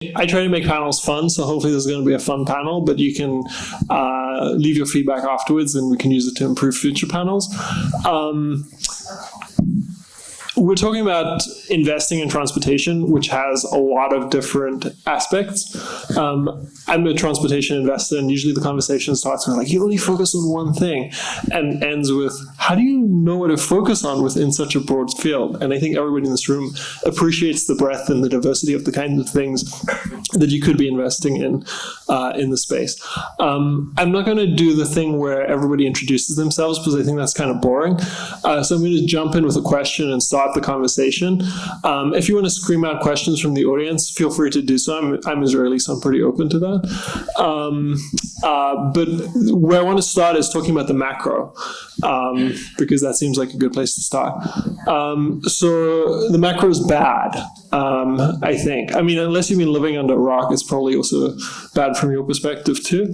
I try to make panels fun, so hopefully this is going to be a fun panel, but you can leave your feedback afterwards and we can use it to improve future panels. We're talking about investing in transportation, which has a lot of different aspects. I'm a transportation investor, and usually the conversation starts with like, you only focus on one thing, and ends with, how do you know what to focus on within such a broad field? And I think everybody in this room appreciates the breadth and the diversity of the kinds of things that you could be investing in the space. I'm not going to do the thing where everybody introduces themselves because I think that's kind of boring. So I'm going to jump in with a question and start the conversation. If you want to scream out questions from the audience, feel free to do so. I'm Israeli, so I'm pretty open to that. But where I want to start is talking about the macro, because that seems like a good place to start. So the macro is bad, I think. I mean, unless you've been living under a rock, it's probably also bad from your perspective too.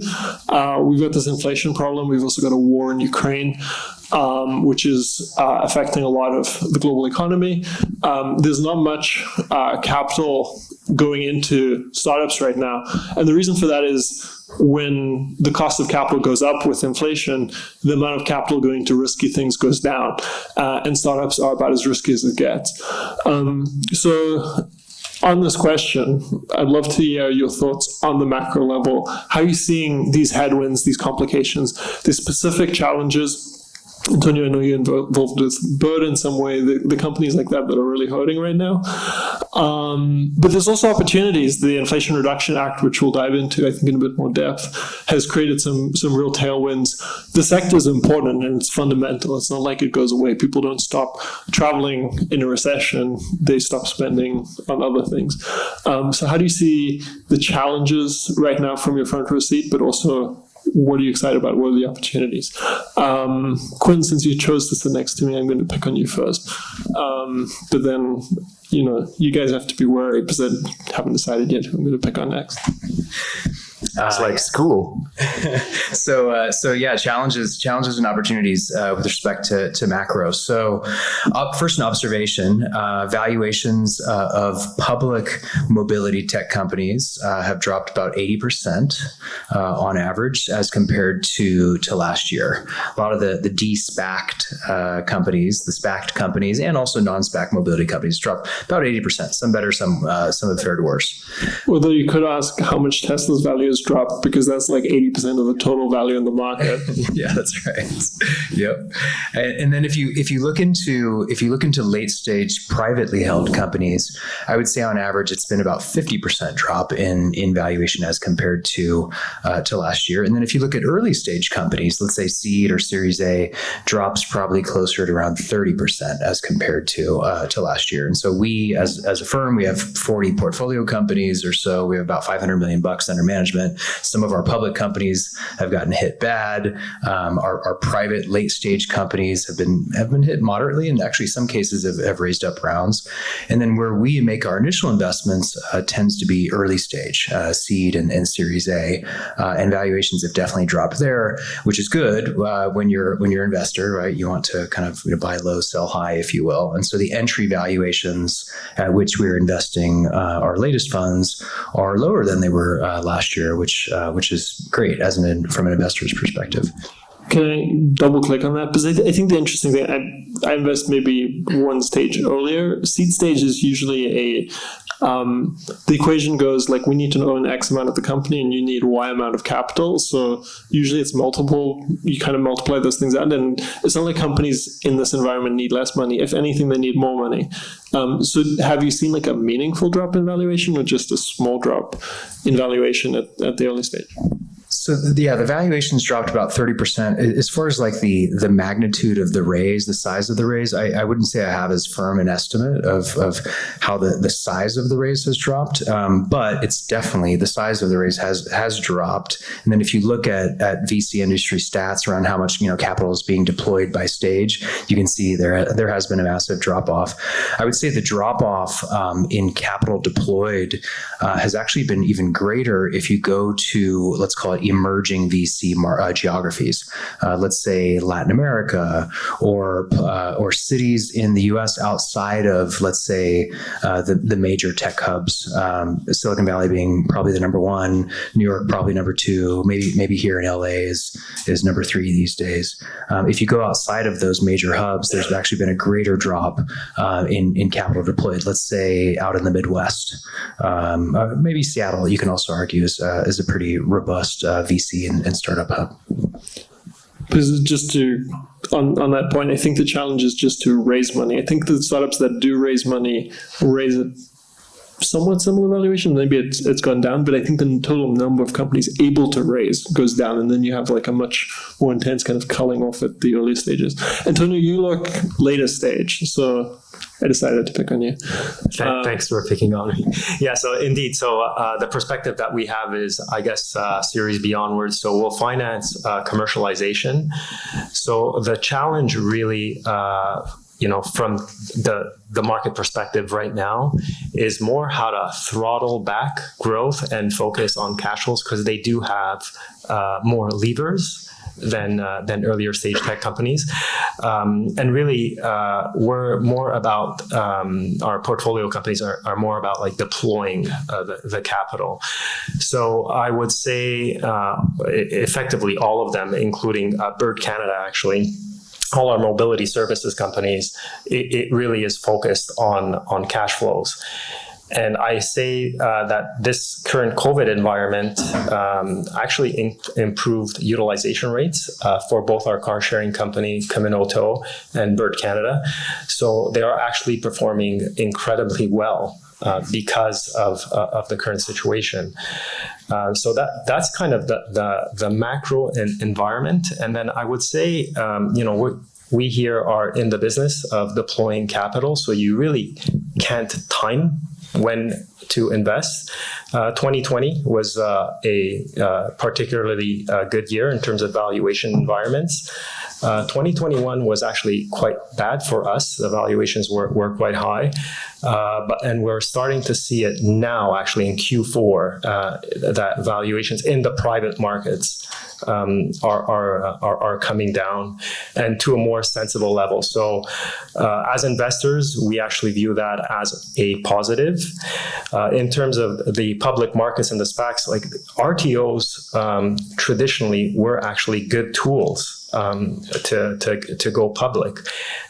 We've got this inflation problem. We've also got a war in Ukraine, which is affecting a lot of the global economy. There's not much capital going into startups right now. And the reason for that is when the cost of capital goes up with inflation, the amount of capital going to risky things goes down. And startups are about as risky as it gets. So on this question, I'd love to hear your thoughts on the macro level. How are you seeing these headwinds, these complications, these specific challenges? Antonio, I know you're involved with Bird in some way, the companies like that are really hurting right now. But there's also opportunities. The Inflation Reduction Act, which we'll dive into, I think, in a bit more depth, has created some real tailwinds. The sector is important and it's fundamental. It's not like it goes away. People don't stop traveling in a recession. They stop spending on other things. So how do you see the challenges right now from your front row seat, but also what are you excited about? What are the opportunities? Quin, since you chose to sit next to me, I'm going to pick on you first. But then, you guys have to be worried because I haven't decided yet who I'm going to pick on next. It's like school. So yeah, challenges and opportunities with respect to macro. So first, an observation, valuations of public mobility tech companies have dropped about 80% on average as compared to last year. A lot of the de-SPACed companies, the SPACed companies, and also non-SPAC mobility companies dropped about 80%. Some better, some have fared worse. Although you could ask how much Tesla's value has dropped, because that's like 80% of the total value in the market. Yeah, that's right. Yep. And then if you look into late stage privately held companies, I would say on average it's been about 50% drop in valuation as compared to last year. And then if you look at early stage companies, let's say seed or Series A, drops probably closer to around 30% as compared to last year. And so we as a firm, we have 40 portfolio companies or so. We have about $500 million under management. Some of our public companies have gotten hit bad. Our private late stage companies have been hit moderately, and actually some cases have raised up rounds. And then where we make our initial investments tends to be early stage, seed and Series A, and valuations have definitely dropped there, which is good when you're an investor, right? You want to kind of buy low, sell high, if you will. And so the entry valuations at which we're investing our latest funds are lower than they were last year, which is great from an investor's perspective. Can I double click on that? Because I think the interesting thing, I invest maybe one stage earlier. Seed stage is usually the equation goes like, we need to own X amount of the company and you need Y amount of capital. So usually it's multiple, you kind of multiply those things out. And it's not like companies in this environment need less money. If anything, they need more money. So have you seen like a meaningful drop in valuation or just a small drop in valuation at the early stage? So yeah, the valuations dropped about 30%. As far as like the magnitude of the raise, the size of the raise, I wouldn't say I have as firm an estimate of how the size of the raise has dropped. But it's definitely, the size of the raise has dropped. And then if you look at VC industry stats around how much capital is being deployed by stage, you can see there has been a massive drop off. I would say the drop off in capital deployed has actually been even greater if you go to, let's call it emerging VC geographies. Let's say Latin America or cities in the US outside of, let's say, the major tech hubs, Silicon Valley being probably the number one, New York probably number two, maybe here in LA is number three these days. If you go outside of those major hubs, there's actually been a greater drop in capital deployed. Let's say out in the Midwest, maybe Seattle. You can also argue is a pretty robust VC and startup hub. Because just on that point, I think the challenge is just to raise money. I think the startups that do raise money raise it somewhat similar valuation. Maybe it's gone down, but I think the total number of companies able to raise goes down, and then you have like a much more intense kind of culling off at the early stages. Antonio, you look later stage, so I decided to pick on you. Thanks for picking on me. Yeah, so indeed. So the perspective that we have is, I guess, Series B onwards. So we'll finance commercialization. So the challenge really, from the market perspective right now is more how to throttle back growth and focus on cash flows, because they do have more levers than earlier stage tech companies. And really, we're more about, our portfolio companies are more about like deploying the capital. So I would say effectively all of them, including Bird Canada actually, all our mobility services companies, it really is focused on cash flows. And I say that this current COVID environment actually improved utilization rates for both our car sharing company, Occhionero, and Bird Canada. So they are actually performing incredibly well because of the current situation. So that's kind of the macro environment. And then I would say, we here are in the business of deploying capital, so you really can't time when to invest. 2020 was a particularly good year in terms of valuation environments. 2021 was actually quite bad for us. The valuations were quite high. And we're starting to see it now, actually in Q4, that valuations in the private markets are coming down and to a more sensible level. So as investors, we actually view that as a positive. In terms of the public markets and the SPACs, like RTOs traditionally were actually good tools to go public.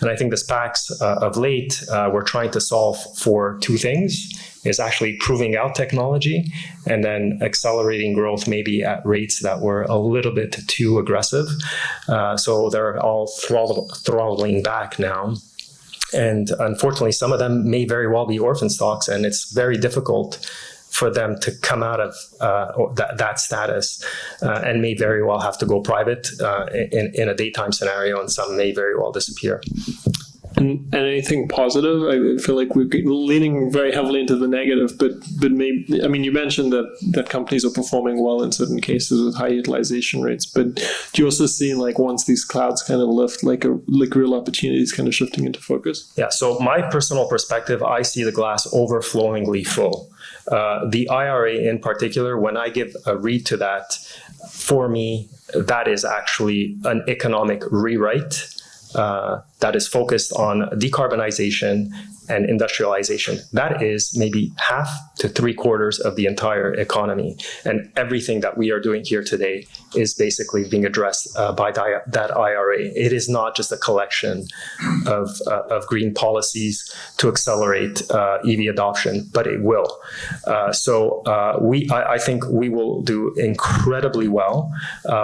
And I think the SPACs of late were trying to solve for two things, is actually proving out technology and then accelerating growth maybe at rates that were a little bit too aggressive. So they're all throttling back now. And unfortunately, some of them may very well be orphan stocks, and it's very difficult for them to come out of that status and may very well have to go private in a daytime scenario, and some may very well disappear. And anything positive? I feel like we're leaning very heavily into the negative, but maybe, I mean, you mentioned that companies are performing well in certain cases with high utilization rates, but do you also see, like, once these clouds kind of lift, like real opportunities kind of shifting into focus? Yeah, so my personal perspective, I see the glass overflowingly full. The IRA in particular, when I give a read to that, for me, that is actually an economic rewrite that is focused on decarbonization and industrialization. That is maybe half to 3/4 of the entire economy. And everything that we are doing here today is basically being addressed by that IRA. It is not just a collection of green policies to accelerate EV adoption, but it will. I think we will do incredibly well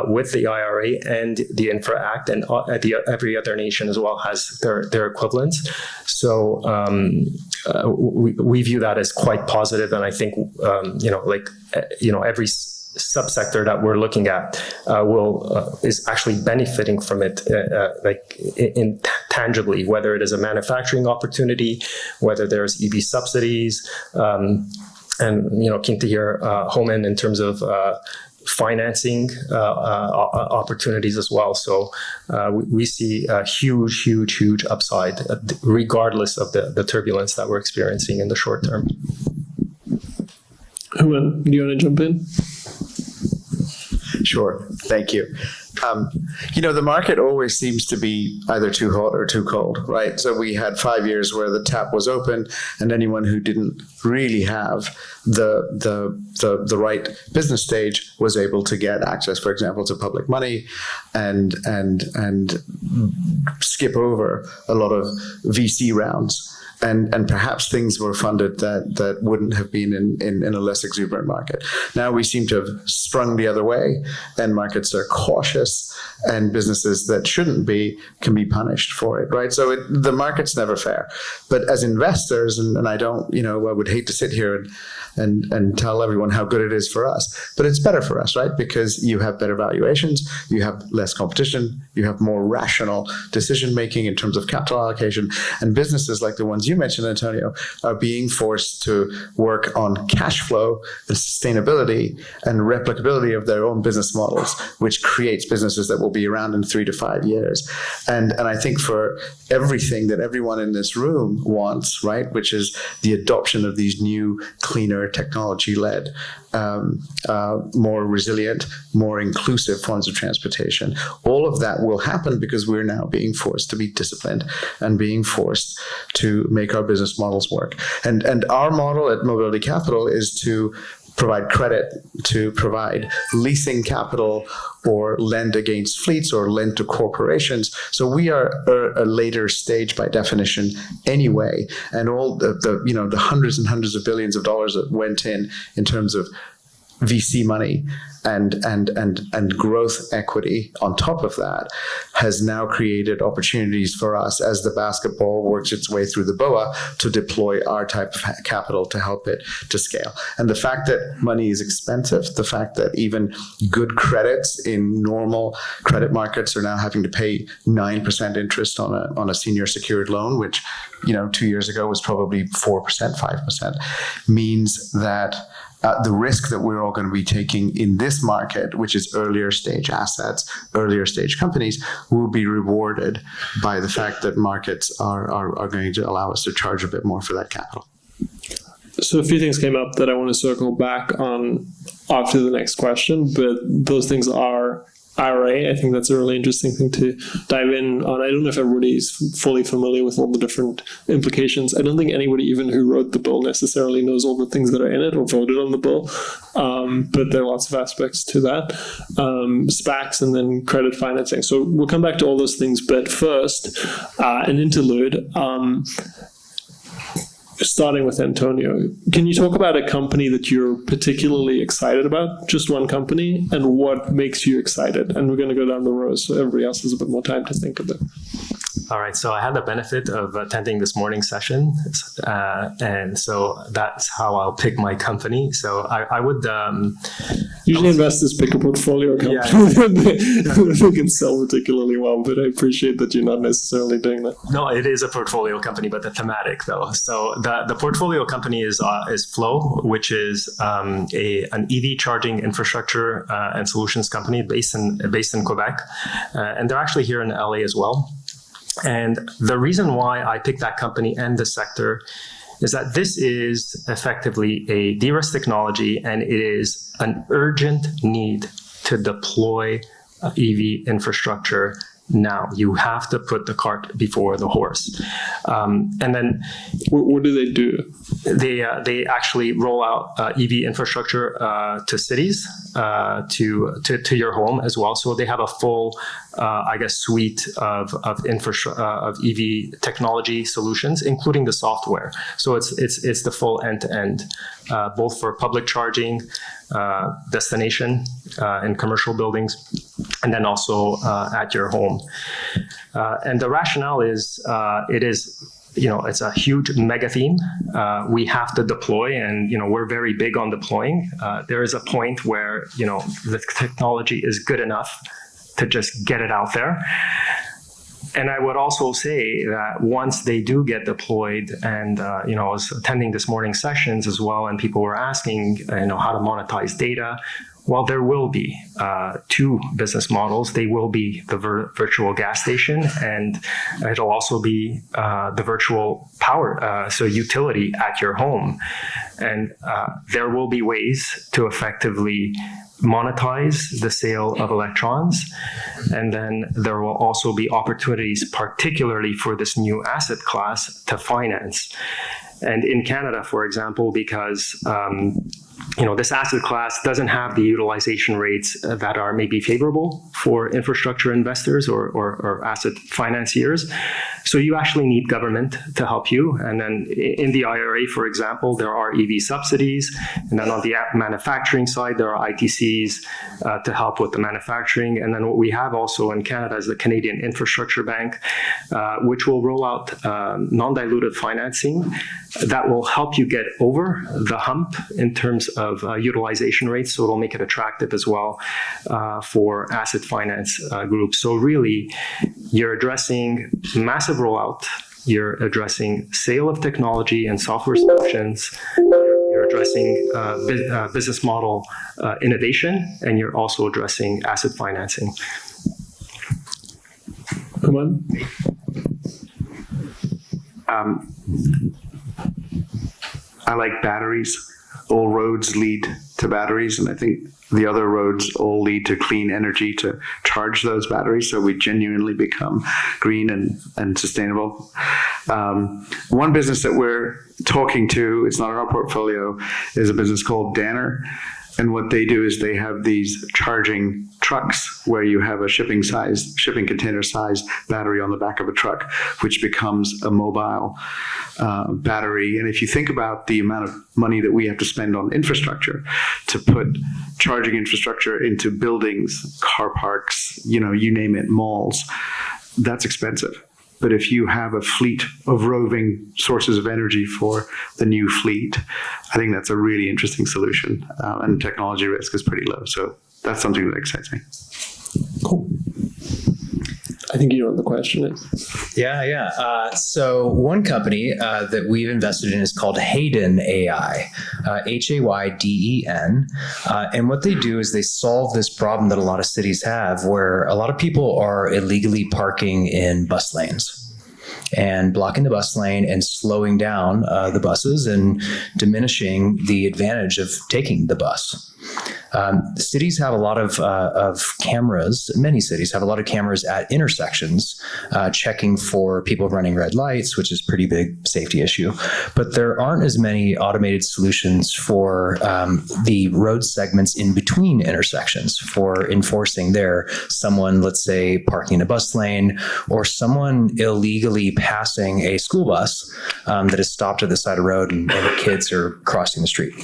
with the IRA and the Infra Act, and every other nation as well has their equivalents. So we view that as quite positive, and I think every subsector that we're looking at is actually benefiting from it, tangibly, whether it is a manufacturing opportunity, whether there's EV subsidies, and keen to hear Hooman in terms of financing opportunities as well. So we see a huge upside, regardless of the turbulence that we're experiencing in the short term. Hooman, do you want to jump in? Sure. Thank you. The market always seems to be either too hot or too cold, right? So we had 5 years where the tap was open, and anyone who didn't really have the right business stage was able to get access, for example, to public money, and skip over a lot of VC rounds. And perhaps things were funded that wouldn't have been in a less exuberant market. Now we seem to have sprung the other way, and markets are cautious, and businesses that shouldn't be can be punished for it, right? So the market's never fair. But as investors, and I don't, I would hate to sit here and tell everyone how good it is for us, but it's better for us, right? Because you have better valuations, you have less competition, you have more rational decision making in terms of capital allocation, and businesses like the ones you mentioned, Antonio, are being forced to work on cash flow and sustainability and replicability of their own business models, which creates businesses that will be around in 3 to 5 years. And I think for everything that everyone in this room wants, right, which is the adoption of these new, cleaner, technology-led, more resilient, more inclusive forms of transportation. All of that will happen because we're now being forced to be disciplined and being forced to make our business models work. And our model at Mobility Capital is to provide credit, to provide leasing capital, or lend against fleets, or lend to corporations. So we are a later stage by definition anyway. And all the hundreds and hundreds of billions of dollars that went in terms of VC money and growth equity on top of that has now created opportunities for us as the basketball works its way through the BOA to deploy our type of capital to help it to scale. And the fact that money is expensive, the fact that even good credits in normal credit markets are now having to pay 9% interest on a senior secured loan, which 2 years ago was probably 4%, 5%, means that the risk that we're all going to be taking in this market, which is earlier stage assets, earlier stage companies, will be rewarded by the fact that markets are going to allow us to charge a bit more for that capital. So a few things came up that I want to circle back on after the next question, but those things are IRA. I think that's a really interesting thing to dive in on. I don't know if everybody is fully familiar with all the different implications. I don't think anybody even who wrote the bill necessarily knows all the things that are in it or voted on the bill, but there are lots of aspects to that. SPACs and then credit financing. So we'll come back to all those things, but first, an interlude. Starting with Antonio, can you talk about a company that you're particularly excited about, just one company, and what makes you excited? And we're going to go down the row so everybody else has a bit more time to think of it. All right, so I had the benefit of attending this morning session, and so that's how I'll pick my company. So I would... Usually investors pick a portfolio company they can sell particularly well, but I appreciate that you're not necessarily doing that. No, it is a portfolio company, but the thematic though. So the portfolio company is Flow, which is an EV charging infrastructure and solutions company based in Quebec, and they're actually here in LA as well. And the reason why I picked that company and the sector is that this is effectively a de-risk technology, and it is an urgent need to deploy EV infrastructure now. You have to put the cart before the horse. And then what do they do? They actually roll out EV infrastructure to cities, to your home as well. So they have a full, suite of EV technology solutions, including the software. So it's the full end-to-end, both for public charging, destination in commercial buildings, and then also at your home. And the rationale is it's a huge mega theme. We have to deploy, and we're very big on deploying. There is a point where the technology is good enough to just get it out there. And I would also say that once they do get deployed, and I was attending this morning's sessions as well, and people were asking how to monetize data. Well, there will be two business models. They will be the virtual gas station, and it'll also be the virtual power, so utility at your home. And there will be ways to effectively monetize the sale of electrons. And then there will also be opportunities, particularly for this new asset class, to finance. And in Canada, for example, because this asset class doesn't have the utilization rates that are maybe favorable for infrastructure investors or asset financiers. So you actually need government to help you. And then in the IRA, for example, there are EV subsidies. And then on the manufacturing side, there are ITCs to help with the manufacturing. And then what we have also in Canada is the Canadian Infrastructure Bank, which will roll out non-dilutive financing that will help you get over the hump in terms of utilization rates. So it'll make it attractive as well for asset finance groups. So really, you're addressing massive rollout. You're addressing sale of technology and software solutions. You're addressing business model innovation, and you're also addressing asset financing. Hooman? I like batteries. All roads lead to batteries, and I think the other roads all lead to clean energy to charge those batteries, so we genuinely become green and sustainable. One business that we're talking to, it's not in our portfolio, is a business called Danner. And what they do is they have these charging trucks where you have a shipping container size battery on the back of a truck, which becomes a mobile battery. And if you think about the amount of money that we have to spend on infrastructure to put charging infrastructure into buildings, car parks, you name it, malls, that's expensive. But if you have a fleet of roving sources of energy for the new fleet, I think that's a really interesting solution. And technology risk is pretty low. So that's something that excites me. Cool. I think you know what the question is. Yeah. So one company that we've invested in is called Hayden AI, Hayden. And what they do is they solve this problem that a lot of cities have, where a lot of people are illegally parking in bus lanes and blocking the bus lane and slowing down the buses and diminishing the advantage of taking the bus. Cities have a lot of cameras. Many cities have a lot of cameras at intersections, checking for people running red lights, which is a pretty big safety issue. But there aren't as many automated solutions for the road segments in between intersections for enforcing there. Someone, let's say, parking a bus lane, or someone illegally passing a school bus that is stopped at the side of the road and the kids are crossing the street.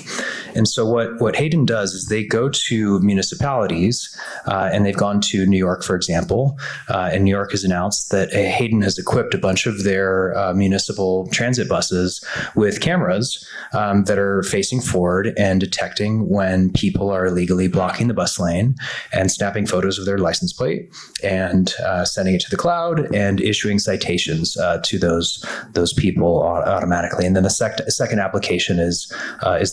And so what Hayden does is they go to municipalities, and they've gone to New York, for example, and New York has announced that Hayden has equipped a bunch of their municipal transit buses with cameras that are facing forward and detecting when people are illegally blocking the bus lane and snapping photos of their license plate and sending it to the cloud and issuing citations to those people automatically. And then the second application is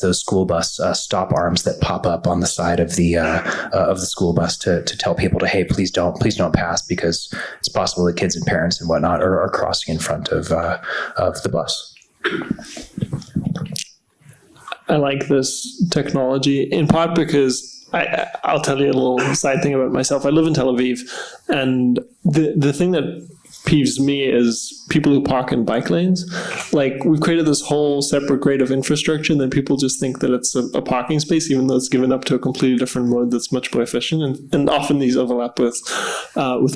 those school bus stop arms that pop up on the side of the school bus to tell people to, hey, please don't pass, because it's possible that kids and parents and whatnot are crossing in front of the bus. I like this technology in part because I'll tell you a little side thing about myself. I live in Tel Aviv, and the thing that peeves me is people who park in bike lanes. Like, we've created this whole separate grade of infrastructure, and then people just think that it's a parking space, even though it's given up to a completely different mode that's much more efficient. And often these overlap with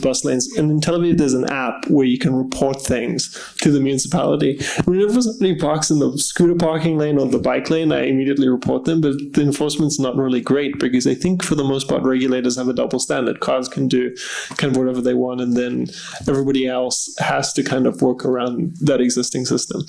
bus lanes. And in Tel Aviv, there's an app where you can report things to the municipality. Whenever somebody parks in the scooter parking lane or the bike lane, I immediately report them, but the enforcement's not really great, because I think for the most part, regulators have a double standard. Cars can do kind of whatever they want, and then everybody else has to kind of work around that existing system.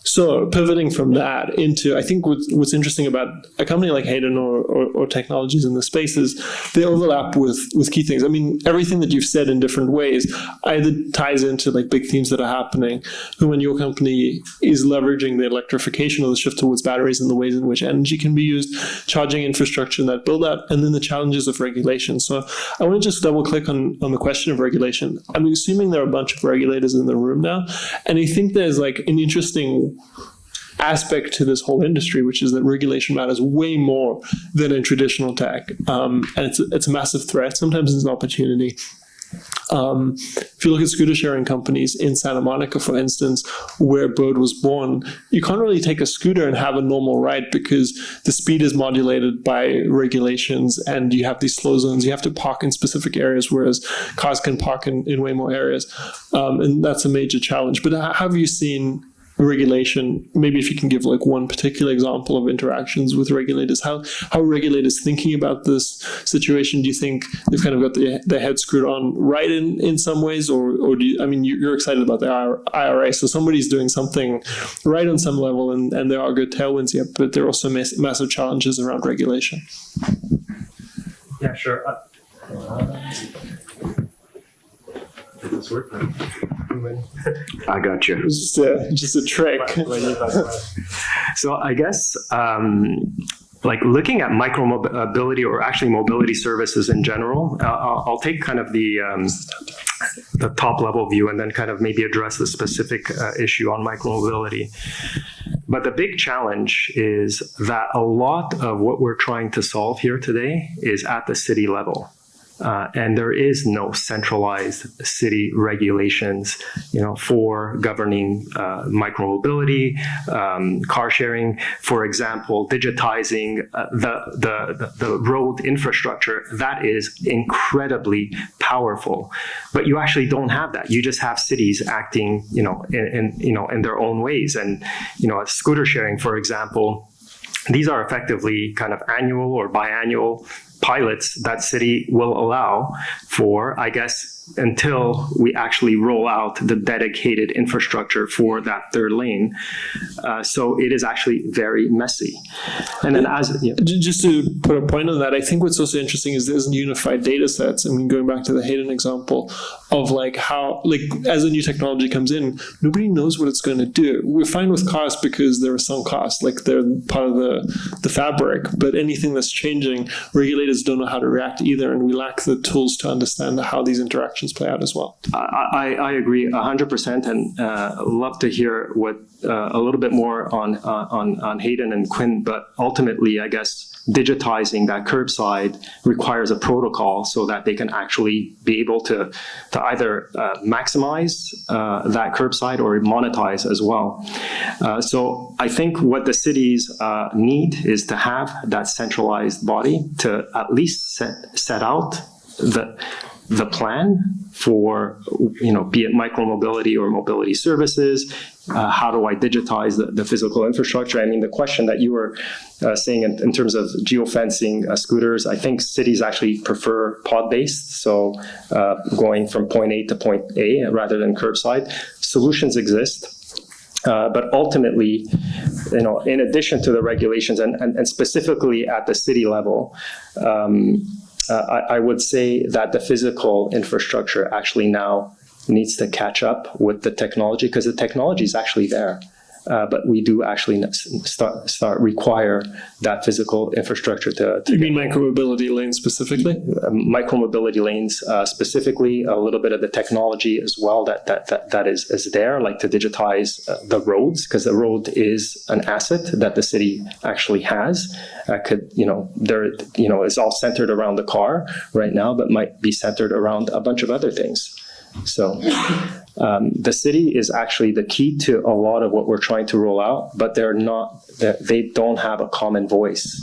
So pivoting from that into, I think what's interesting about a company like Hayden or technologies in the space is they overlap with key things. I mean, everything that you've said in different ways either ties into like big themes that are happening. Hooman, your company is leveraging the electrification or the shift towards batteries and the ways in which energy can be used, charging infrastructure and that build out, and then the challenges of regulation. So I want to just double click on the question of regulation. I'm assuming there are a bunch of regulators in the room now, and I think there's like an interesting aspect to this whole industry, which is that regulation matters way more than in traditional tech. And it's a massive threat. Sometimes it's an opportunity. If you look at scooter sharing companies in Santa Monica, for instance, where Bird was born, you can't really take a scooter and have a normal ride because the speed is modulated by regulations and you have these slow zones. You have to park in specific areas, whereas cars can park in way more areas. And that's a major challenge. But have you seen regulation, maybe if you can give like one particular example of interactions with regulators, how are regulators thinking about this situation? Do you think they've kind of got their head screwed on right in some ways, or do you, I mean, you're excited about the IRA, so somebody's doing something right on some level, and there are good tailwinds here, but there are also massive challenges around regulation. Yeah, sure. This work? I got you. It's just a trick. So I guess like looking at micro-mobility or actually mobility services in general, I'll take kind of the top level view and then kind of maybe address the specific issue on micro-mobility. But the big challenge is that a lot of what we're trying to solve here today is at the city level. And there is no centralized city regulations, for governing micromobility, car sharing. For example, digitizing the road infrastructure, that is incredibly powerful. But you actually don't have that. You just have cities acting, in their own ways. And scooter sharing, for example, these are effectively kind of annual or biannual pilots that city will allow for, I guess, until we actually roll out the dedicated infrastructure for that third lane. So it is actually very messy. And then just to put a point on that, I think what's also interesting is there's unified data sets. I mean, going back to the Hayden example of like how, like as a new technology comes in, nobody knows what it's going to do. We're fine with cost because there are some costs, like they're part of the fabric, but anything that's changing, regulators don't know how to react either, and we lack the tools to understand how these interactions play out as well. I agree 100%, and love to hear what a little bit more on Hayden and Quin. But ultimately, I guess digitizing that curbside requires a protocol so that they can actually be able to either maximize that curbside or monetize as well. So I think what the cities need is to have that centralized body to at least set out the plan for, be it micromobility or mobility services. How do I digitize the physical infrastructure? I mean, the question that you were saying in terms of geofencing scooters, I think cities actually prefer pod-based, so going from point A to point A rather than curbside. Solutions exist. But ultimately, in addition to the regulations and specifically at the city level, I would say that the physical infrastructure actually now needs to catch up with the technology, because the technology is actually there. But we do actually start require that physical infrastructure to You mean micromobility lanes specifically? Micromobility lanes specifically, a little bit of the technology as well that is there, like to digitize the roads, because the road is an asset that the city actually has. It's all centered around the car right now, but might be centered around a bunch of other things. So the city is actually the key to a lot of what we're trying to roll out, but they don't have a common voice.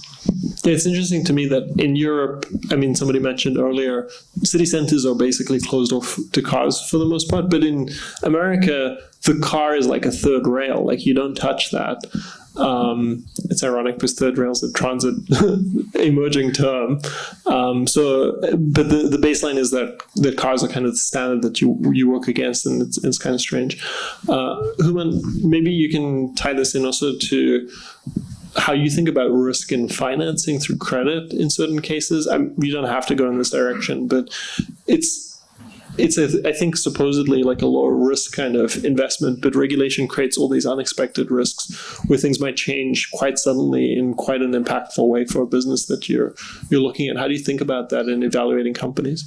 Yeah, it's interesting to me that in Europe, I mean, somebody mentioned earlier, city centers are basically closed off to cars for the most part, but in America, the car is like a third rail, like you don't touch that. It's ironic because third rail is a transit emerging term. But the baseline is that cars are kind of the standard that you work against, and it's kind of strange. Hooman, maybe you can tie this in also to how you think about risk in financing through credit in certain cases. You don't have to go in this direction, but it's I think supposedly like a lower risk kind of investment, but regulation creates all these unexpected risks where things might change quite suddenly in quite an impactful way for a business that you're looking at. How do you think about that in evaluating companies?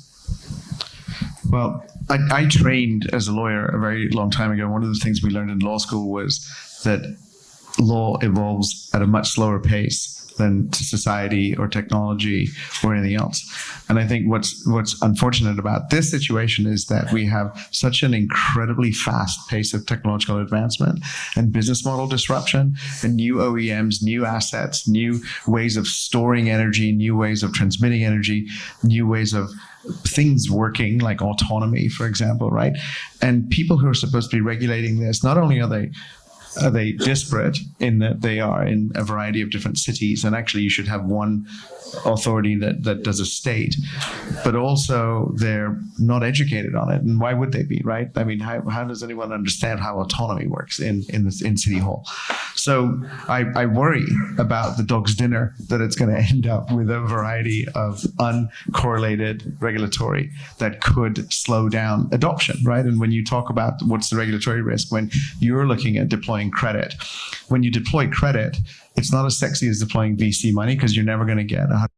Well, I trained as a lawyer a very long time ago. One of the things we learned in law school was that law evolves at a much slower pace than society or technology or anything else. And I think what's unfortunate about this situation is that we have such an incredibly fast pace of technological advancement and business model disruption and new OEMs, new assets, new ways of storing energy, new ways of transmitting energy, new ways of things working like autonomy, for example, right? And people who are supposed to be regulating this, not only are they disparate in that they are in a variety of different cities, and actually you should have one authority that does a state, but also they're not educated on it. And why would they be, right? I mean, how does anyone understand how autonomy works in City Hall? So I worry about the dog's dinner, that it's going to end up with a variety of uncorrelated regulatory that could slow down adoption, right? And when you talk about what's the regulatory risk, when you're looking at deploying credit, when you deploy credit, it's not as sexy as deploying VC money because you're never going to get 100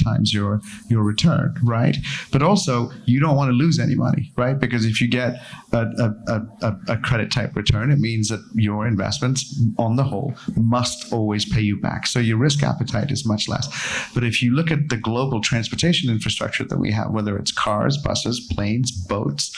times your return, right? But also, you don't want to lose any money, right? Because if you get a credit type return, it means that your investments on the whole must always pay you back. So your risk appetite is much less. But if you look at the global transportation infrastructure that we have, whether it's cars, buses, planes, boats,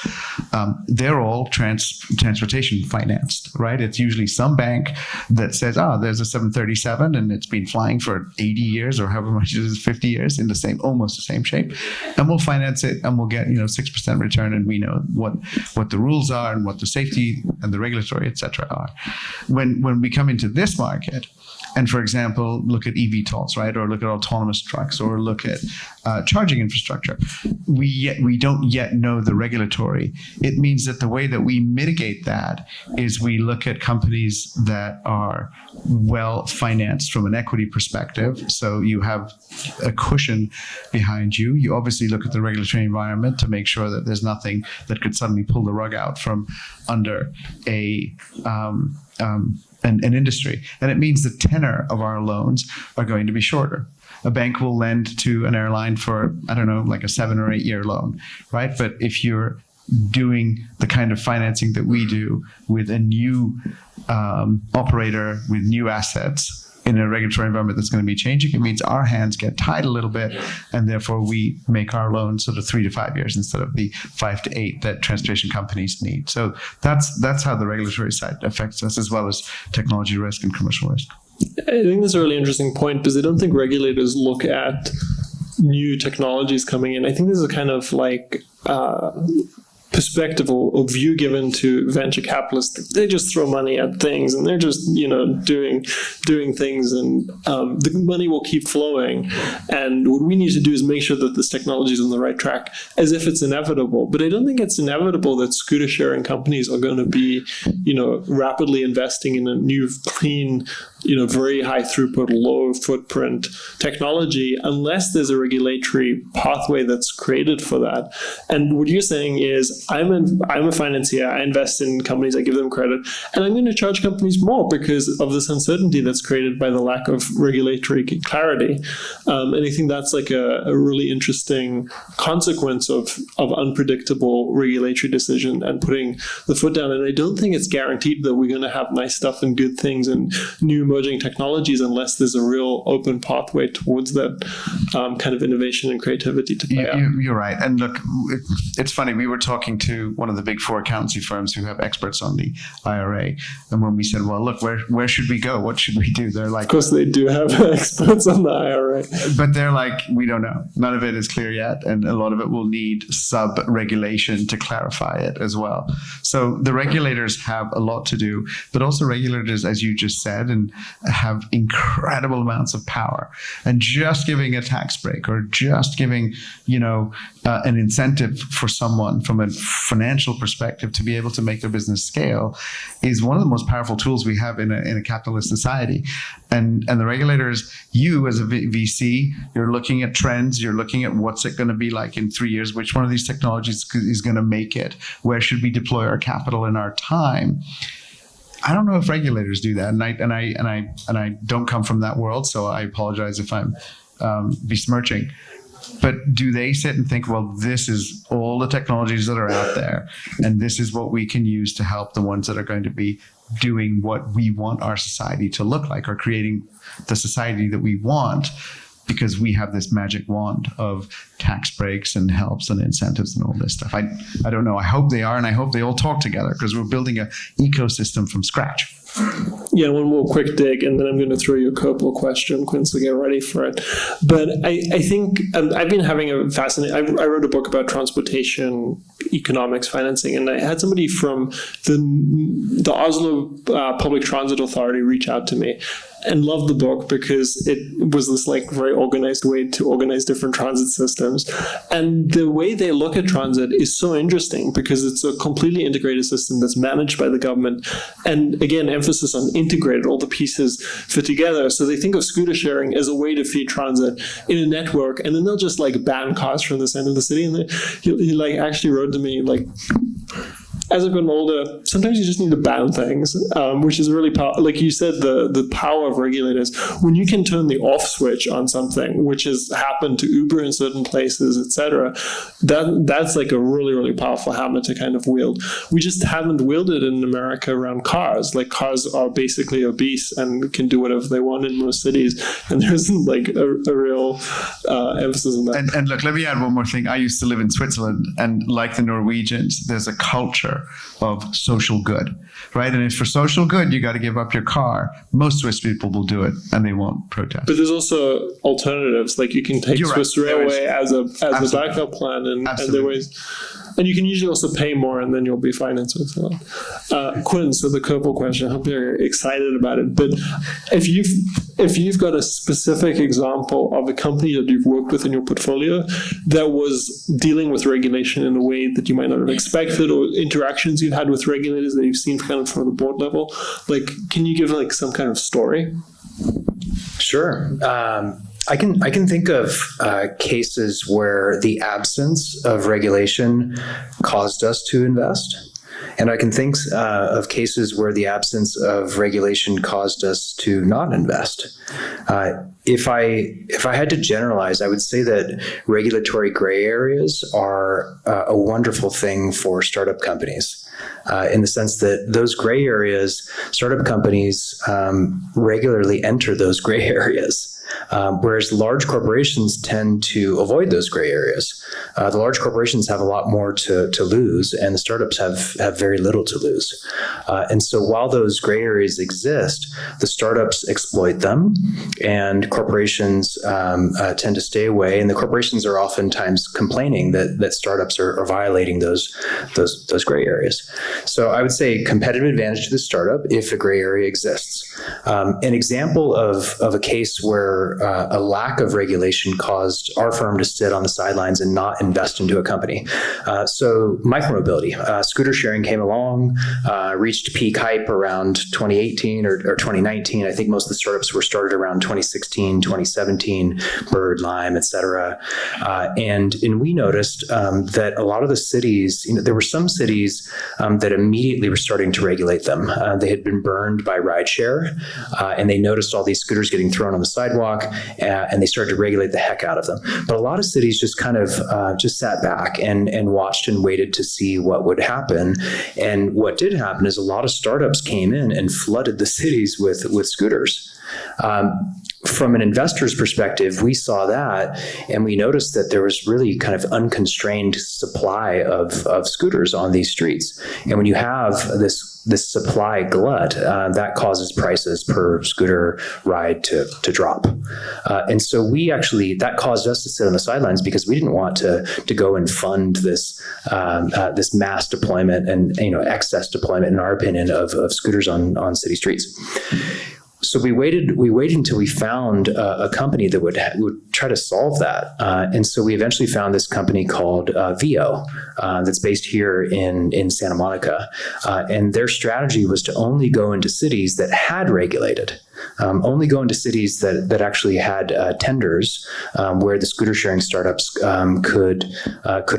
they're all transportation financed, right? It's usually some bank that says, there's a 737 and it's been flying for 80 years or however much it is, 50 years in almost the same shape, and we'll finance it and we'll get 6% return, and we know what the rules are and what the safety and the regulatory etc. are. When we come into this market, and for example, look at eVTOLs, right, or look at autonomous trucks, or look at charging infrastructure, we don't yet know the regulatory. It means that the way that we mitigate that is we look at companies that are well financed from an equity perspective. So you have a cushion behind you. You obviously look at the regulatory environment to make sure that there's nothing that could suddenly pull the rug out from under an industry. And it means the tenor of our loans are going to be shorter. A bank will lend to an airline for, like a 7 or 8 year loan, right? But if you're doing the kind of financing that we do with a new operator with new assets in a regulatory environment that's going to be changing, it means our hands get tied a little bit, and therefore we make our loans sort of 3 to 5 years instead of the 5 to 8 that transportation companies need. So that's how the regulatory side affects us, as well as technology risk and commercial risk. I think that's a really interesting point, because I don't think regulators look at new technologies coming in. I think there's a kind of like perspective or view given to venture capitalists. They just throw money at things, and they're just doing things, and the money will keep flowing. And what we need to do is make sure that this technology is on the right track, as if it's inevitable. But I don't think it's inevitable that scooter sharing companies are going to be, rapidly investing in a new, clean, very high throughput, low footprint technology, unless there's a regulatory pathway that's created for that. And what you're saying is, I'm a financier, I invest in companies, I give them credit, and I'm going to charge companies more because of this uncertainty that's created by the lack of regulatory clarity. And I think that's like a really interesting consequence of unpredictable regulatory decision and putting the foot down. And I don't think it's guaranteed that we're going to have nice stuff and good things and new emerging technologies unless there's a real open pathway towards that kind of innovation and creativity to play out. You're right. And look, it's funny, we were talking talking to one of the big four accountancy firms who have experts on the IRA. And when we said, well, look, where should we go? What should we do? They're like, Of course, they do have experts on the IRA. but they're like, we don't know. None of it is clear yet. And a lot of it will need sub-regulation to clarify it as well. So the regulators have a lot to do, but also regulators, as you just said, and have incredible amounts of power. And just giving a tax break or just giving, an incentive for someone from a financial perspective to be able to make their business scale is one of the most powerful tools we have in a capitalist society. And the regulators, you as a VC, you're looking at trends, you're looking at what's it going to be like in 3 years, which one of these technologies is going to make it, where should we deploy our capital and our time. I don't know if regulators do that, and I don't come from that world, so I apologize if I'm besmirching. But do they sit and think, well, this is all the technologies that are out there, and this is what we can use to help the ones that are going to be doing what we want our society to look like, or creating the society that we want, because we have this magic wand of tax breaks and helps and incentives and all this stuff. I don't know. I hope they are, and I hope they all talk together, because we're building an ecosystem from scratch. Yeah, one more quick dig, and then I'm going to throw you a couple question, Quin, so get ready for it. But I think I've been having a fascinating... I wrote a book about transportation, economics, financing, and I had somebody from the Oslo Public Transit Authority reach out to me and loved the book because it was this very organized way to organize different transit systems. And the way they look at transit is so interesting because it's a completely integrated system that's managed by the government. And again, emphasis on integrated, all the pieces fit together. So they think of scooter sharing as a way to feed transit in a network, and then they'll just ban cars from the center of the city. And he actually wrote to me as I've gotten older, sometimes you just need to ban things, which is really powerful. Like you said, the power of regulators. When you can turn the off switch on something, which has happened to Uber in certain places, etc., that's a really, really powerful hammer to kind of wield. We just haven't wielded it in America around cars. Cars are basically obese and can do whatever they want in most cities, and there isn't a real emphasis on that. And look, let me add one more thing. I used to live in Switzerland, and like the Norwegians, there's a culture of social good, right? And if for social good, you got to give up your car. Most Swiss people will do it, and they won't protest. But there's also alternatives. You can take Swiss Railway as a backup plan, and there are ways. And you can usually also pay more, and then you'll be fine in Switzerland. Quin, so the couple question. I hope you're excited about it. But if you've got a specific example of a company that you've worked with in your portfolio that was dealing with regulation in a way that you might not have expected, or interactions you've had with regulators that you've seen kind of from the board level, can you give some kind of story? Sure. I can think of cases where the absence of regulation caused us to invest. And I can think of cases where the absence of regulation caused us to not invest. If I had to generalize, I would say that regulatory gray areas are a wonderful thing for startup companies, in the sense that those gray areas, startup companies regularly enter those gray areas. Whereas large corporations tend to avoid those gray areas. The large corporations have a lot more to lose, and the startups have very little to lose. And so while those gray areas exist, the startups exploit them, and corporations tend to stay away. And the corporations are oftentimes complaining that startups are violating those gray areas. So I would say competitive advantage to the startup if a gray area exists. An example of a case where a lack of regulation caused our firm to sit on the sidelines and not invest into a company. So micromobility, scooter sharing came along, reached peak hype around 2018 or 2019. I think most of the startups were started around 2016, 2017, Bird, Lime, et cetera. And we noticed that a lot of the cities, there were some cities that immediately were starting to regulate them. They had been burned by rideshare, and they noticed all these scooters getting thrown on the sidewalk, and they started to regulate the heck out of them. But a lot of cities just kind of just sat back and watched and waited to see what would happen. And what did happen is a lot of startups came in and flooded the cities with scooters. from an investor's perspective, we saw that and we noticed that there was really kind of unconstrained supply of scooters on these streets. And when you have this supply glut, that causes prices per scooter ride to drop. And so that caused us to sit on the sidelines because we didn't want to go and fund this mass deployment and excess deployment, in our opinion, of scooters on city streets. So we waited until we found a company that would try to solve that. And so we eventually found this company called VO that's based here in Santa Monica. And their strategy was to only go into cities that had regulated. Only go into cities that actually had tenders where the scooter sharing startups could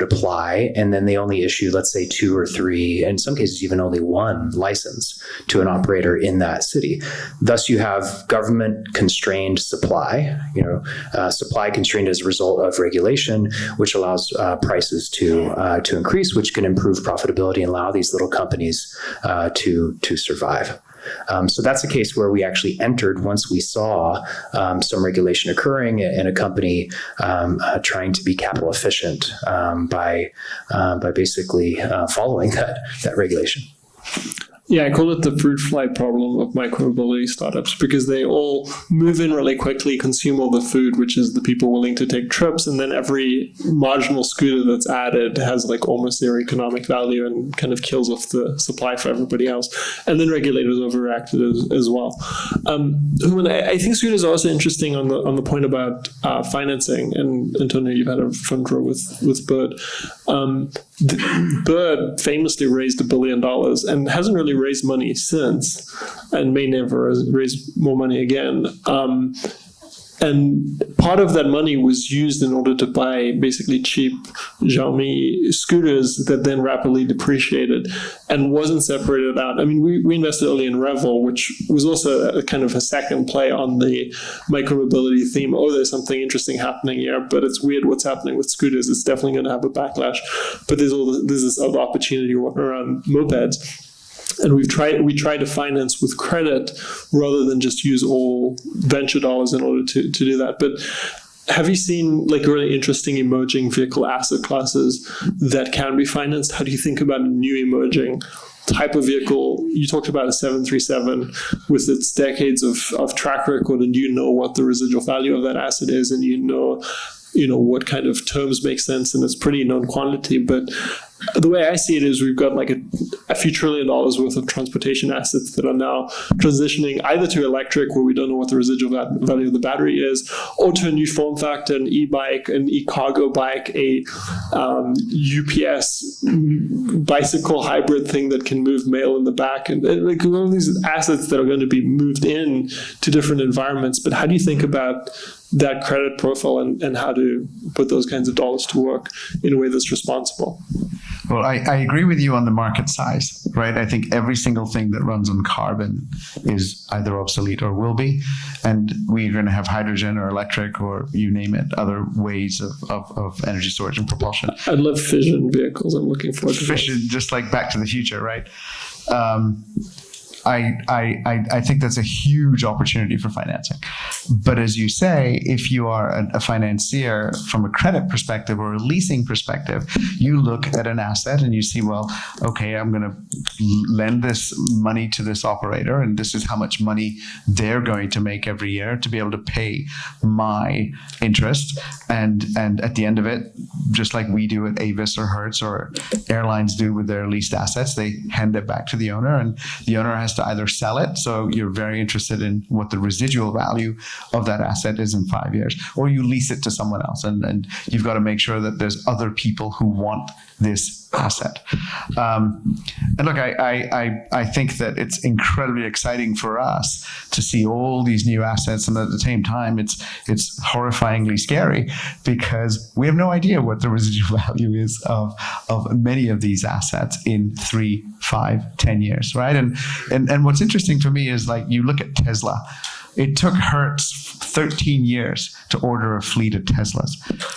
apply, and then they only issue, let's say, 2 or 3, in some cases even only 1 license to an operator in that city. Thus, you have government constrained supply, supply constrained as a result of regulation, which allows prices to increase, which can improve profitability and allow these little companies to survive. So that's a case where we actually entered once we saw some regulation occurring and a company trying to be capital efficient by basically following that regulation. Yeah, I call it the fruit fly problem of micromobility startups, because they all move in really quickly, consume all the food, which is the people willing to take trips, and then every marginal scooter that's added has like almost zero economic value and kind of kills off the supply for everybody else. And then regulators overreacted as well. Hooman, I think scooters are also interesting on the point about financing, and Antonio, you've had a front row with Bird. Bird famously raised $1 billion and hasn't really raised money since, and may never raise more money again. And part of that money was used in order to buy basically cheap Xiaomi scooters that then rapidly depreciated and wasn't separated out. I mean, we invested early in Revel, which was also a kind of a second play on the micromobility theme. Oh, there's something interesting happening here, but it's weird what's happening with scooters. It's definitely going to have a backlash. But there's this other opportunity around mopeds. And we try to finance with credit rather than just use all venture dollars in order to do that. But have you seen like really interesting emerging vehicle asset classes that can be financed? How do you think about a new emerging type of vehicle? You talked about a 737 with its decades of track record, and you know what the residual value of that asset is, and you know what kind of terms make sense, and it's pretty known quantity. But the way I see it is we've got like a few $1 trillion worth of transportation assets that are now transitioning either to electric, where we don't know what the residual value of the battery is, or to a new form factor, an e-bike, an e-cargo bike, a UPS bicycle hybrid thing that can move mail in the back, and like all these assets that are going to be moved in to different environments. But how do you think about that credit profile and how to put those kinds of dollars to work in a way that's responsible? Well, I agree with you on the market size, right? I think every single thing that runs on carbon is either obsolete or will be. And we're going to have hydrogen or electric or you name it, other ways of energy storage and propulsion. I'd love fission vehicles. I'm looking forward to fission, just like Back to the Future, right? I think that's a huge opportunity for financing. But as you say, if you are a financier from a credit perspective or a leasing perspective, you look at an asset and you see, well, okay, I'm going to lend this money to this operator, and this is how much money they're going to make every year to be able to pay my interest. And at the end of it, just like we do at Avis or Hertz or airlines do with their leased assets, they hand it back to the owner, and the owner has to either sell it, so you're very interested in what the residual value of that asset is in 5 years, or you lease it to someone else, and you've got to make sure that there's other people who want this asset. And look, I think that it's incredibly exciting for us to see all these new assets, and at the same time, it's horrifyingly scary because we have no idea what the residual value is of many of these assets in 3, 5, 10 years, right? And what's interesting for me is, like, you look at Tesla. It took Hertz 13 years to order a fleet of Teslas.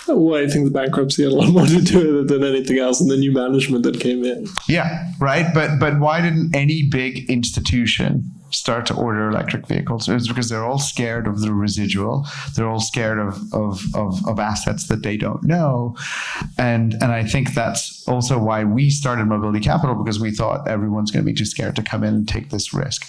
Well, I think the bankruptcy had a lot more to do with it than anything else, and the new management that came in. Yeah, right. But why didn't any big institution start to order electric vehicles is because they're all scared of the residual. They're all scared of assets that they don't know. And I think that's also why we started Mobility Capital, because we thought everyone's going to be too scared to come in and take this risk.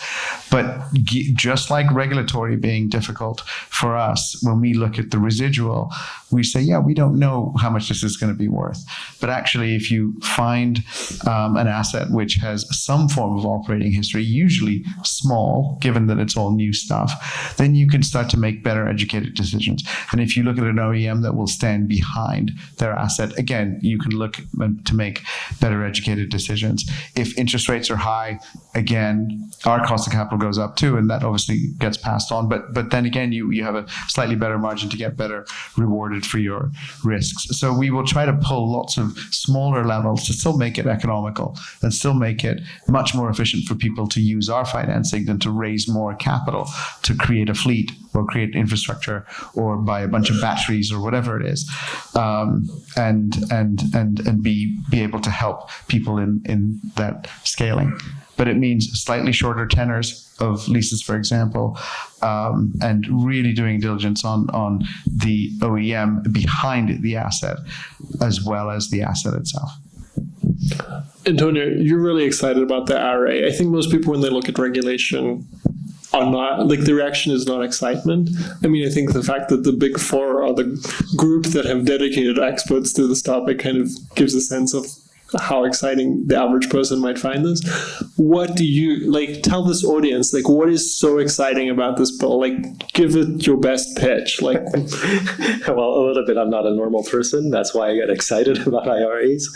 But just like regulatory being difficult for us, when we look at the residual, we say, yeah, we don't know how much this is going to be worth. But actually, if you find an asset which has some form of operating history, usually small, given that it's all new stuff, then you can start to make better educated decisions. And if you look at an OEM that will stand behind their asset, again, you can look to make better educated decisions. If interest rates are high, again, our cost of capital goes up too, and that obviously gets passed on. But then again, you have a slightly better margin to get better rewarded for your risks. So we will try to pull lots of smaller levels to still make it economical and still make it much more efficient for people to use our financing than to raise more capital to create a fleet or create infrastructure or buy a bunch of batteries or whatever it is, and be able to help people in that scaling. But it means slightly shorter tenors of leases, for example, and really doing diligence on the OEM behind the asset as well as the asset itself. Antonio, you're really excited about the IRA. I think most people, when they look at regulation, are not, like, the reaction is not excitement. I mean, I think the fact that the Big Four are the group that have dedicated experts to this topic kind of gives a sense of how exciting the average person might find this. What do you, like, tell this audience, like, what is so exciting about this bill? Like, give it your best pitch. Like, well, a little bit, I'm not a normal person. That's why I get excited about IRAs.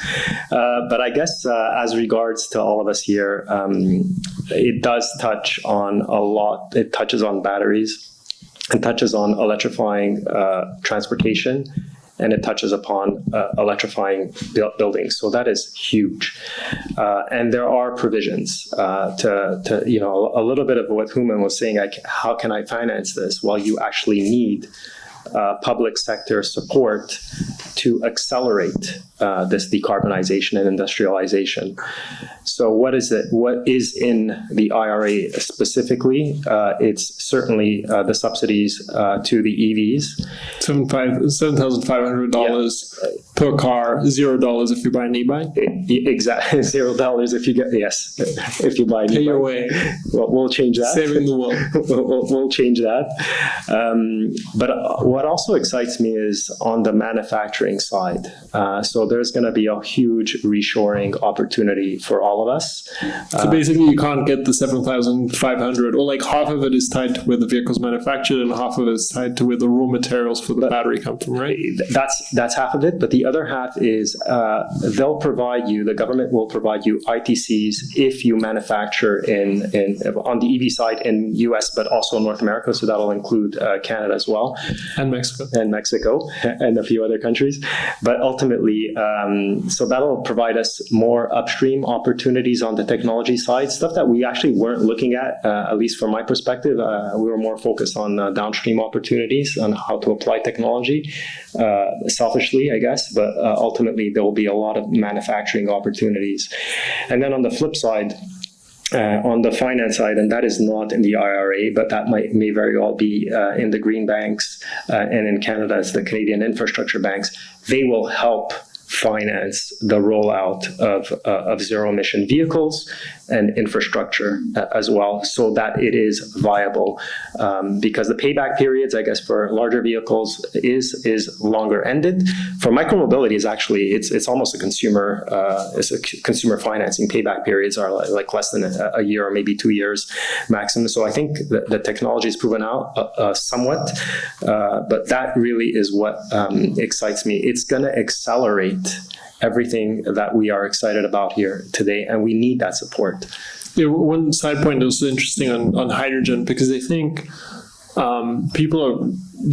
But I guess as regards to all of us here, it does touch on a lot. It touches on batteries. It touches on electrifying transportation. And it touches upon electrifying buildings. So that is huge. And there are provisions to, you know, a little bit of what Hooman was saying, like, how can I finance this? Well, you actually need public sector support to accelerate this decarbonization and industrialization. So what is it? What is in the IRA specifically? It's certainly the subsidies to the EVs. $7,500 per car, $0 if you buy an e-bike. Exactly, $0 if you get, yes, if you buy an e-bike. Pay your way. Well, we'll change that. Saving the world. we'll change that. But what also excites me is on the manufacturing side. So there's going to be a huge reshoring opportunity for all of us. So basically, you can't get the 7,500, or like half of it is tied to where the vehicle's manufactured, and half of it is tied to where the raw materials for the battery come from, right? That's half of it, but the other half is they'll provide you, the government will provide you ITCs if you manufacture on the EV side in US, but also North America. So that'll include Canada as well, and Mexico, and a few other countries. But ultimately, so that'll provide us more upstream opportunities on the technology side, stuff that we actually weren't looking at least from my perspective. We were more focused on downstream opportunities on how to apply technology, selfishly, I guess, but ultimately there will be a lot of manufacturing opportunities. And then on the flip side, on the finance side, and that is not in the IRA, but that may very well be in the green banks, and in Canada, it's the Canadian infrastructure banks. They will help finance the rollout of zero-emission vehicles and infrastructure as well, so that it is viable. Because the payback periods, I guess, for larger vehicles is longer ended. For micromobility, is actually it's almost a consumer financing. Payback periods are like less than a year or maybe 2 years maximum. So I think the technology is proven out somewhat, but that really is what excites me. It's going to accelerate everything that we are excited about here today, and we need that support. Yeah, one side point that was interesting on hydrogen, because I think people are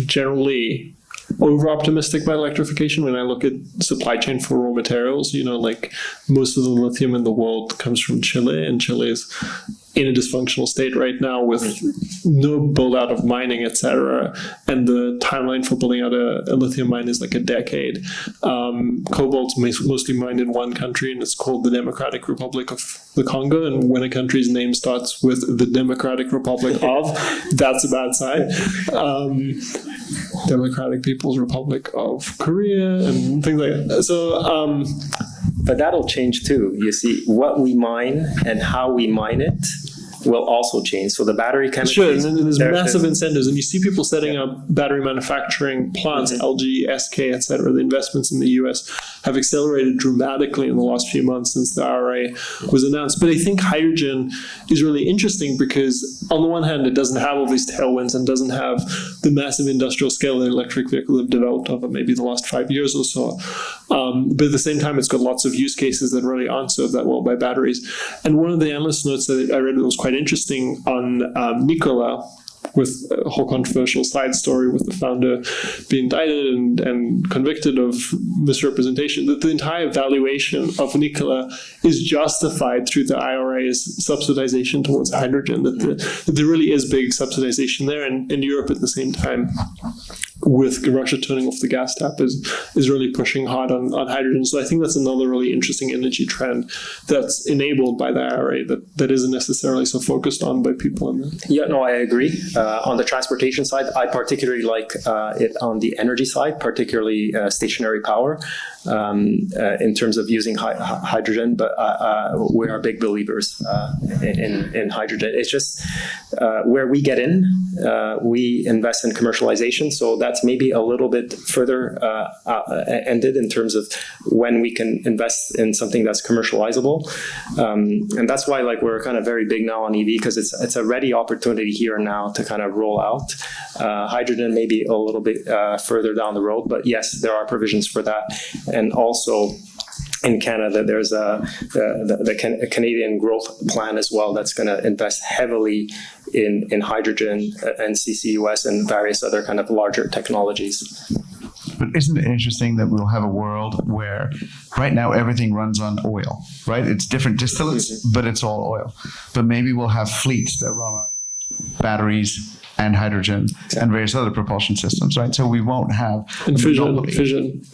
generally over-optimistic about electrification. When I look at supply chain for raw materials, like most of the lithium in the world comes from Chile, and Chile is in a dysfunctional state right now with no build out of mining, etc. And the timeline for building out a lithium mine is like a decade. Cobalt's mostly mined in one country, and it's called the Democratic Republic of the Congo. And when a country's name starts with the Democratic Republic of, that's a bad sign. Democratic People's Republic of Korea and things like that. So, but that'll change too. You see, what we mine and how we mine it will also change. So the battery chemistry. Sure, and then there's massive incentives, and you see people setting up battery manufacturing plants, LG, SK, etc. The investments in the US have accelerated dramatically in the last few months since the IRA was announced. But I think hydrogen is really interesting because on the one hand, it doesn't have all these tailwinds and doesn't have the massive industrial scale that electric vehicles have developed over maybe the last 5 years or so. But at the same time, it's got lots of use cases that really aren't served that well by batteries. And one of the analyst notes that I read that was quite interesting on Nikola, with a whole controversial side story with the founder being indicted and convicted of misrepresentation, that the entire valuation of Nikola is justified through the IRA's subsidization towards hydrogen, that there really is big subsidization there. And in Europe at the same time, with Russia turning off the gas tap, is really pushing hard on hydrogen. So I think that's another really interesting energy trend that's enabled by the IRA that isn't necessarily so focused on by people. Yeah, no, I agree. On the transportation side, I particularly like it on the energy side, particularly stationary power, in terms of using hydrogen. But we are big believers in hydrogen. It's just where we get in, we invest in commercialization. So that's maybe a little bit further ended in terms of when we can invest in something that's commercializable. And that's why we're kind of very big now on EV, because it's a ready opportunity here and now to kind of roll out. Hydrogen maybe a little bit further down the road, but yes, there are provisions for that. And also in Canada, there's the Canadian growth plan as well that's going to invest heavily in hydrogen and CCUS and various other kind of larger technologies. But isn't it interesting that we'll have a world where right now everything runs on oil, right? It's different distillates, but it's all oil. But maybe we'll have fleets that run on batteries and hydrogen and various other propulsion systems, right? So we won't have fission.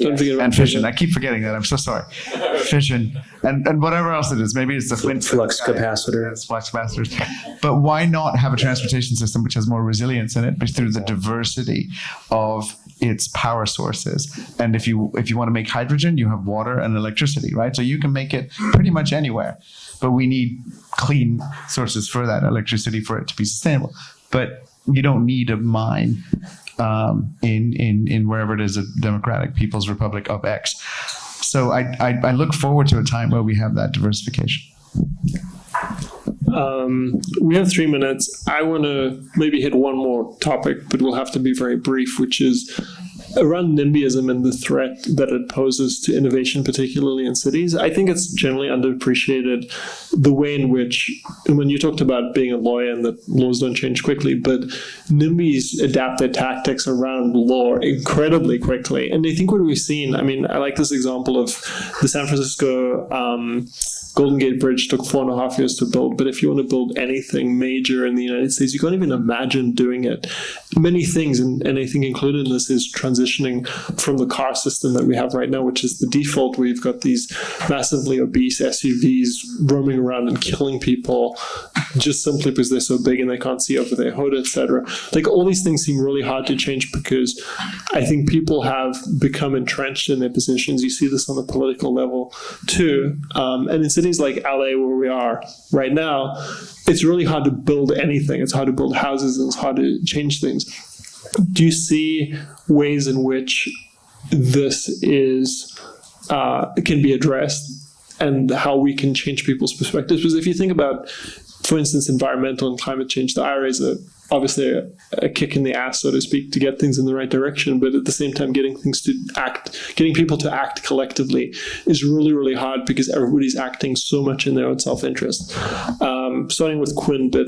Don't forget about fission. I keep forgetting that. I'm so sorry. Fission and whatever else it is. Maybe it's the flux capacitor. It's flux capacitors. But why not have a transportation system which has more resilience in it, but through the diversity of its power sources? And if you want to make hydrogen, you have water and electricity, right? So you can make it pretty much anywhere. But we need clean sources for that electricity for it to be sustainable. But you don't need a mine in wherever it is, a Democratic People's Republic of X. So I look forward to a time where we have that diversification. We have 3 minutes. I want to maybe hit one more topic, but we'll have to be very brief, which is around NIMBYism and the threat that it poses to innovation, particularly in cities. I think it's generally underappreciated the way in which, when you talked about being a lawyer and that laws don't change quickly, but NIMBYs adapt their tactics around law incredibly quickly. And I think what we've seen, I like this example of the San Francisco Golden Gate Bridge took 4.5 years to build, but if you want to build anything major in the United States, you can't even imagine doing it. Many things, and I think included in this is transitioning from the car system that we have right now, which is the default, where you've got these massively obese SUVs roaming around and killing people just simply because they're so big and they can't see over their hood, etc. All these things seem really hard to change because I think people have become entrenched in their positions. You see this on the political level too. And in cities like LA, where we are right now, it's really hard to build anything. It's hard to build houses and it's hard to change things. Do you see ways in which this can be addressed and how we can change people's perspectives? Because if you think about, for instance, environmental and climate change, the IRA is obviously a kick in the ass, so to speak, to get things in the right direction. But at the same time, getting people to act collectively is really, really hard because everybody's acting so much in their own self-interest. Starting with Quin, but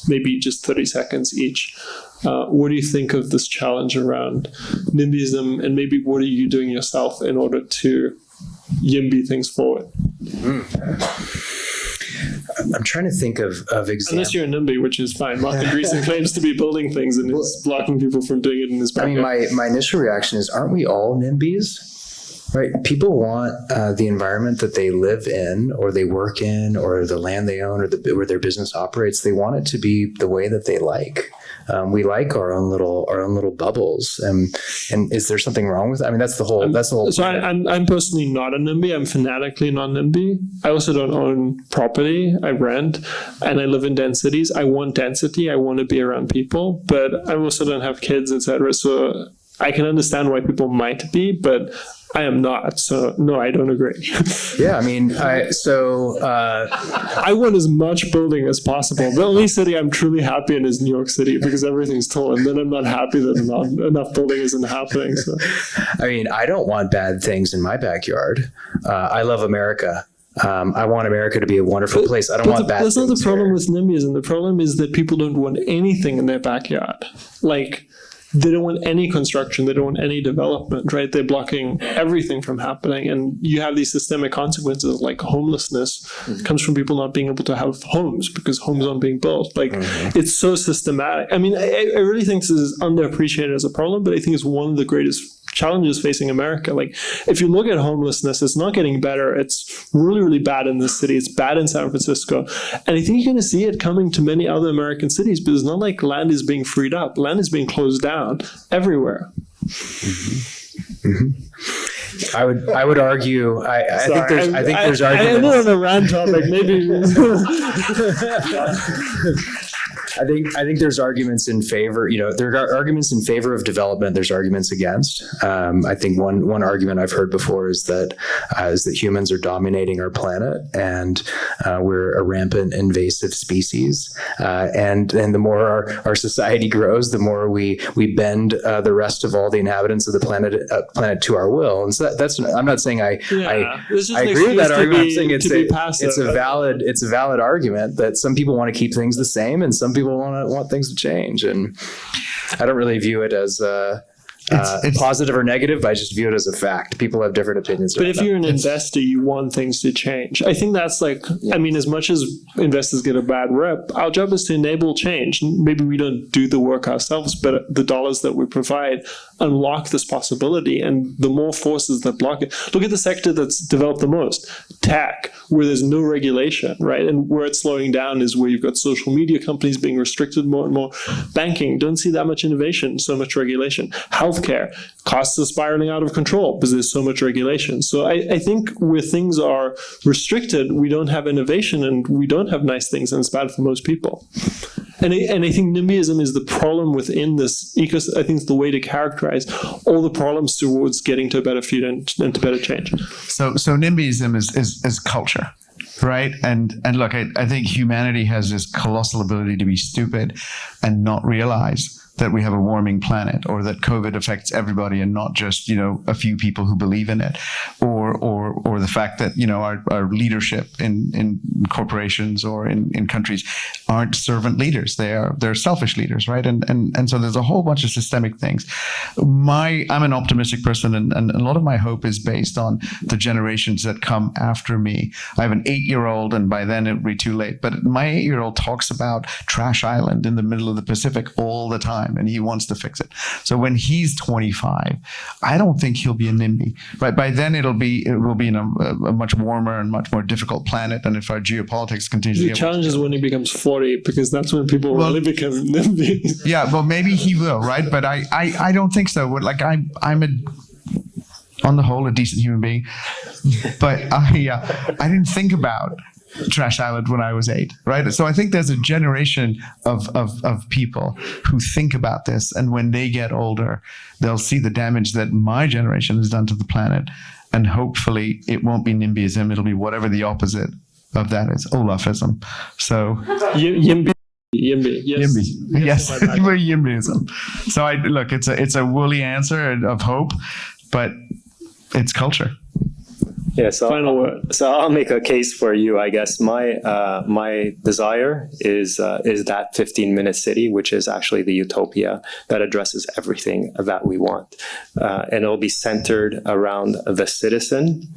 maybe just 30 seconds each. What do you think of this challenge around NIMBYism, and maybe what are you doing yourself in order to YIMBY things forward? I'm trying to think of examples. Unless you're a NIMBY, which is fine. Mark Andreessen claims to be building things and is blocking people from doing it in his backyard. I mean, my initial reaction is, aren't we all NIMBYs? Right? People want the environment that they live in, or they work in, or the land they own, or where their business operates. They want it to be the way that they like. We like our own little bubbles. And is there something wrong with that? I mean, that's the whole. So I'm personally not a NIMBY. I'm fanatically non-NIMBY. I also don't own property. I rent, and I live in dense cities. I want density. I want to be around people, but I also don't have kids, etc. So I can understand why people might be, but I am not. So no, I don't agree. Yeah, I mean, I want as much building as possible. The only city I'm truly happy in is New York City, because everything's tall, and then I'm not happy that enough building isn't happening. So, I mean, I don't want bad things in my backyard. I love America. I want America to be a wonderful place. I don't want bad things. That's not the problem with NIMBYism. The problem is that people don't want anything in their backyard. Like, they don't want any construction. They don't want any development, right? They're blocking everything from happening. And you have these systemic consequences, like homelessness comes from people not being able to have homes because homes aren't being built. Like, it's so systematic. I mean, I really think this is underappreciated as a problem, but I think it's one of the greatest challenges facing America. Like, if you look at homelessness, it's not getting better. It's really, really bad in this city. It's bad in San Francisco. And I think you're going to see it coming to many other American cities, but it's not like land is being freed up. Land is being closed down everywhere. I would argue. I think there's arguments. I know on a rant topic, maybe. I think there's arguments in favor. There are arguments in favor of development. There's arguments against. I think one argument I've heard before is that humans are dominating our planet, and we're a rampant invasive species. And the more our society grows, the more we bend the rest of all the inhabitants of the planet to our will. And so that's. I'm not saying I agree with that argument. I'm saying it's a valid argument that some people want to keep things the same, and some people want things to change, and I don't really view it as it's positive or negative. I just view it as a fact. People have different opinions. But if you're an investor, you want things to change. I think that's I mean, as much as investors get a bad rep, our job is to enable change. Maybe we don't do the work ourselves, but the dollars that we provide unlock this possibility. And the more forces that block it, look at the sector that's developed the most, tech, where there's no regulation, right? And where it's slowing down is where you've got social media companies being restricted more and more. Banking, don't see that much innovation, so much regulation. Healthcare, costs are spiraling out of control because there's so much regulation. So I think where things are restricted, we don't have innovation and we don't have nice things, and it's bad for most people. And I think NIMBYism is the problem within this ecosystem. I think it's the way to characterize all the problems towards getting to a better future and to better change. So NIMBYism is culture, right? And look, I think humanity has this colossal ability to be stupid and not realize that we have a warming planet, or that COVID affects everybody and not just, a few people who believe in it, or the fact that, our leadership in corporations or in countries aren't servant leaders. They're selfish leaders, right? And so there's a whole bunch of systemic things. I'm an optimistic person, and a lot of my hope is based on the generations that come after me. I have an 8-year-old, and by then it'll be too late. But my 8-year-old talks about Trash Island in the middle of the Pacific all the time, and he wants to fix it. So when he's 25, I don't think he'll be a NIMBY, right? By then it will be in a much warmer and much more difficult planet. And if our geopolitics continues, the challenge is when he becomes 40, because that's when people really become NIMBYs. Yeah, well, maybe he will, right? But I don't think so. Like I'm on the whole a decent human being, but I didn't think about Trash Island when I was 8, right? So I think there's a generation of people who think about this, and when they get older, they'll see the damage that my generation has done to the planet, and hopefully it won't be NIMBYism, it'll be whatever the opposite of that is, Olafism. So YIMBY. Yes. YIMBY. Yes, YIMBYism. So it's a woolly answer of hope, but it's culture. Yeah, so Final word. So I'll make a case for you. I guess my desire is that 15-minute city, which is actually the utopia that addresses everything that we want, and it'll be centered around the citizen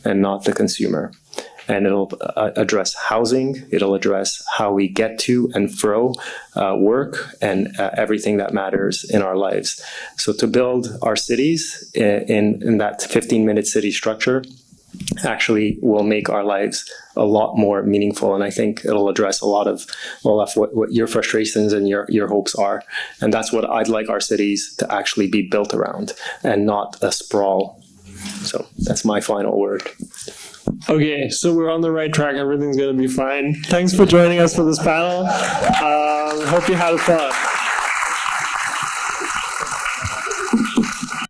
and not the consumer. And it'll address housing. It'll address how we get to and fro work and everything that matters in our lives. So to build our cities in that 15-minute city structure actually will make our lives a lot more meaningful. And I think it'll address a lot of what your frustrations and your hopes are. And that's what I'd like our cities to actually be built around and not a sprawl. So that's my final word. Okay, so we're on the right track. Everything's going to be fine. Thanks for joining us for this panel. Hope you had fun.